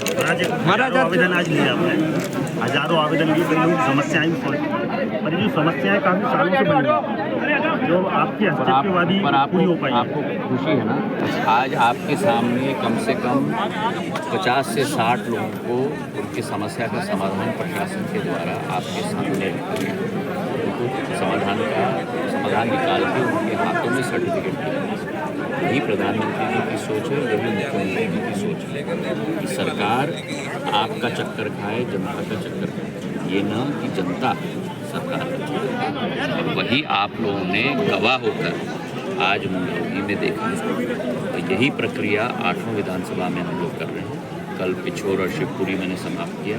महाराज आवेदन आज लिया आपने, हजारों आवेदन लिए, कई लोगों की समस्याएं भी सॉल्व, पर ये समस्याएं काफ़ी सालों से बनी हुई जो आपके हस्तक्षेप के बाद ही पूरी हो पाई। आपको खुशी है ना, आज आपके सामने कम से कम 50 से 60 लोगों को उनकी समस्या का समाधान प्रशासन के द्वारा आपके सामने रखा गया। उनको समाधान निकाल के उनके हाथों में सर्टिफिकेट दिया। यही प्रधानमंत्री जी की सोच है, यही मुख्यमंत्री जी की सोच है कि सरकार आपका चक्कर खाए, जनता का चक्कर खाए, ये ना कि जनता सरकार का। वही आप लोगों ने गवाह होकर आज मुंगेली में देखा। तो यही प्रक्रिया 8वें विधानसभा में हम लोग कर रहे हैं। कल पिछोर और शिवपुरी मैंने समाप्त किया।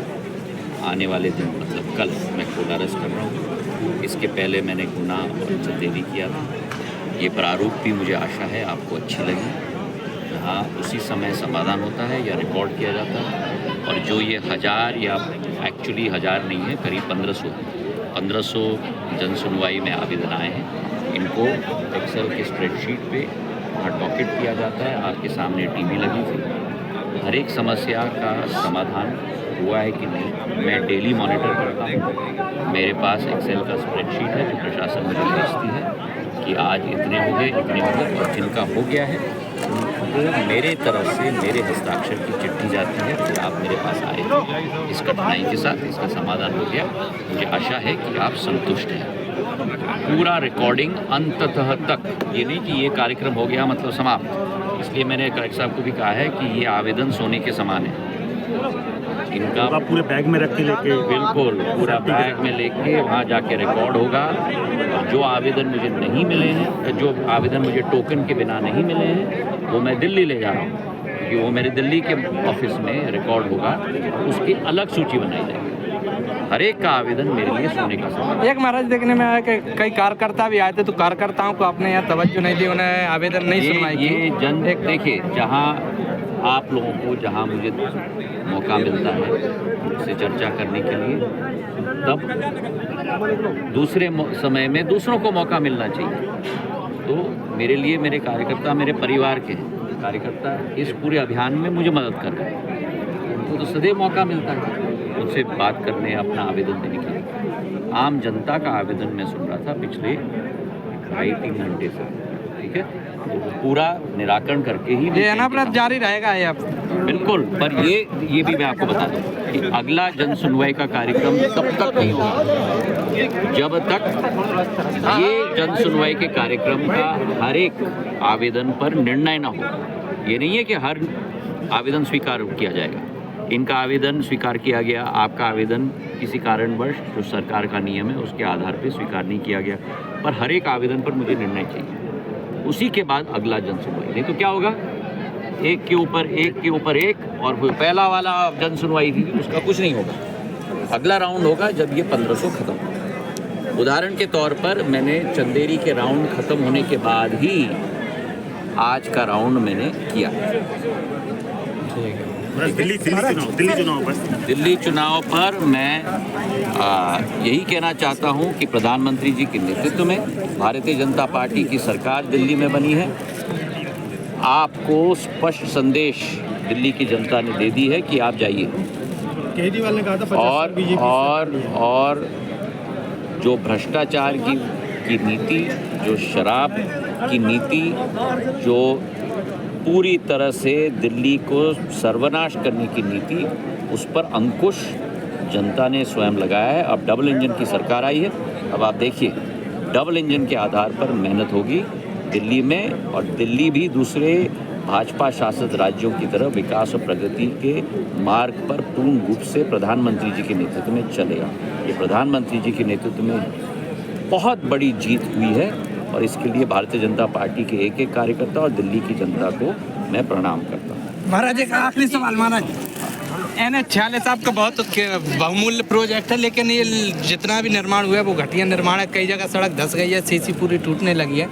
आने वाले दिन मतलब कल मैं कोलारस कर रहा हूँ। इसके पहले मैंने गुना और चंदेरी किया था। ये प्रारूप भी मुझे आशा है आपको अच्छी लगी। यहाँ उसी समय समाधान होता है या रिकॉर्ड किया जाता है। और जो ये 1000 या एक्चुअली 1000 नहीं है, करीब 1500 जन सुनवाई में आवेदन आए हैं। इनको एक्सेल के स्प्रेडशीट पे वहाँ डॉकेट किया जाता है। आपके सामने टीवी लगी थी। हर एक समस्या का समाधान हुआ है कि नहीं, मैं डेली मॉनिटर करता हूँ। मेरे पास एक्सेल का स्प्रेडशीट है जो प्रशासन मुझे भेजती है कि आज इतने हो गए, और जिनका हो गया है उनको मेरे तरफ से मेरे हस्ताक्षर की चिट्ठी जाती है कि आप मेरे पास आए थे, इस कठिनाई के साथ इसका समाधान हो गया। मुझे आशा है कि आप संतुष्ट हैं। पूरा रिकॉर्डिंग अंततः तक, ये नहीं कि ये कार्यक्रम हो गया मतलब समाप्त। इसलिए मैंने कलेक्टर साहब को भी कहा है कि ये आवेदन सोने के समान है। इनका पूरे बैग में रख के लेके, बिल्कुल पूरा बैग में लेके वहाँ जाके रिकॉर्ड होगा। और जो आवेदन मुझे नहीं मिले हैं, जो आवेदन मुझे टोकन के बिना नहीं मिले हैं, वो मैं दिल्ली ले जा रहा हूँ, क्योंकि वो मेरे दिल्ली के ऑफिस में रिकॉर्ड होगा। उसकी अलग सूची बनाई जाएगी। हर एक का आवेदन मेरे लिए सोने का सवाल। एक महाराज देखने में आया कि कई कार्यकर्ता भी आए थे, तो कार्यकर्ताओं को आपने यहाँ तवज्जो नहीं दी, उन्हें आवेदन नहीं सुनवाई की। ये जन देखिए, जहाँ आप लोगों को जहाँ मुझे मौका मिलता है उससे चर्चा करने के लिए, तब दूसरे समय में दूसरों को मौका मिलना चाहिए। तो मेरे लिए मेरे कार्यकर्ता मेरे परिवार के हैं। कार्यकर्ता इस पूरे अभियान में मुझे मदद कर रहे हैं। उनको तो सदैव मौका मिलता है उनसे बात करने, अपना आवेदन देने के लिए। आम जनता का आवेदन मैं सुन रहा था पिछले 2.5-3 घंटे से, ठीक है। तो पूरा निराकरण करके ही ये अनावरत जारी रहेगा ये अब। बिल्कुल, पर ये भी मैं आपको बता दूं कि अगला जन सुनवाई का कार्यक्रम तब तक नहीं होगा जब तक ये जन सुनवाई के कार्यक्रम का हर एक आवेदन पर निर्णय न हो। ये नहीं है कि हर आवेदन स्वीकार किया जाएगा। इनका आवेदन स्वीकार किया गया, आपका आवेदन किसी कारणवश जो सरकार का नियम है उसके आधार पर स्वीकार नहीं किया गया, पर हर एक आवेदन पर मुझे निर्णय चाहिए। उसी के बाद अगला जन सुनवाई। नहीं तो क्या होगा, एक के ऊपर एक, और वो पहला वाला जन सुनवाई थी उसका कुछ नहीं होगा। अगला राउंड होगा जब ये 1500 खत्म होगा। उदाहरण के तौर पर मैंने चंदेरी के राउंड खत्म होने के बाद ही आज का राउंड मैंने किया। दिल्ली चुनाव पर मैं यही कहना चाहता हूं कि प्रधानमंत्री जी के नेतृत्व में भारतीय जनता पार्टी की सरकार दिल्ली में बनी है। आपको स्पष्ट संदेश दिल्ली की जनता ने दे दी है कि आप जाइए। केजरीवाल ने कहा था और जो भ्रष्टाचार की नीति, जो शराब की नीति, जो पूरी तरह से दिल्ली को सर्वनाश करने की नीति, उस पर अंकुश जनता ने स्वयं लगाया है। अब डबल इंजन की सरकार आई है। अब आप देखिए, डबल इंजन के आधार पर मेहनत होगी दिल्ली में, और दिल्ली भी दूसरे भाजपा शासित राज्यों की तरह विकास और प्रगति के मार्ग पर पूर्ण रूप से प्रधानमंत्री जी के नेतृत्व में चलेगा। ये प्रधानमंत्री जी के नेतृत्व में बहुत बड़ी जीत हुई है, और इसके लिए भारतीय जनता पार्टी के एक एक कार्यकर्ता और दिल्ली की जनता को मैं प्रणाम करता हूँ। महाराज एक आखिरी सवाल, महाराज NH-46 आपका बहुत बहुमूल्य प्रोजेक्ट है, लेकिन ये जितना भी निर्माण हुआ है वो घटिया निर्माण है। कई जगह सड़क धंस गई है, सीसी पूरी टूटने लगी है।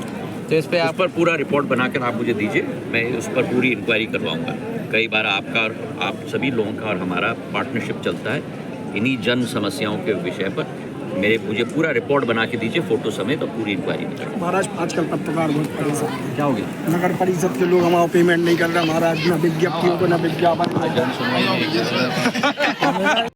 तो इस पर आप पर पूरा रिपोर्ट बनाकर आप मुझे दीजिए, मैं उस पर पूरी इंक्वायरी करवाऊंगा। कई बार आपका और आप सभी लोगों का और हमारा पार्टनरशिप चलता है इन्हीं जन समस्याओं के विषय पर, मुझे पूरा रिपोर्ट बना के दीजिए फोटो समेत, और पूरी इंक्वायरी निकलेगी। महाराज आजकल पत्रकार बहुत परेशान हैं। क्या हो गया? नगर परिषद के लोग हमारा पेमेंट नहीं कर रहे महाराज, न विज्ञप्तियों को न विज्ञापन। जन सुनवाई नहीं।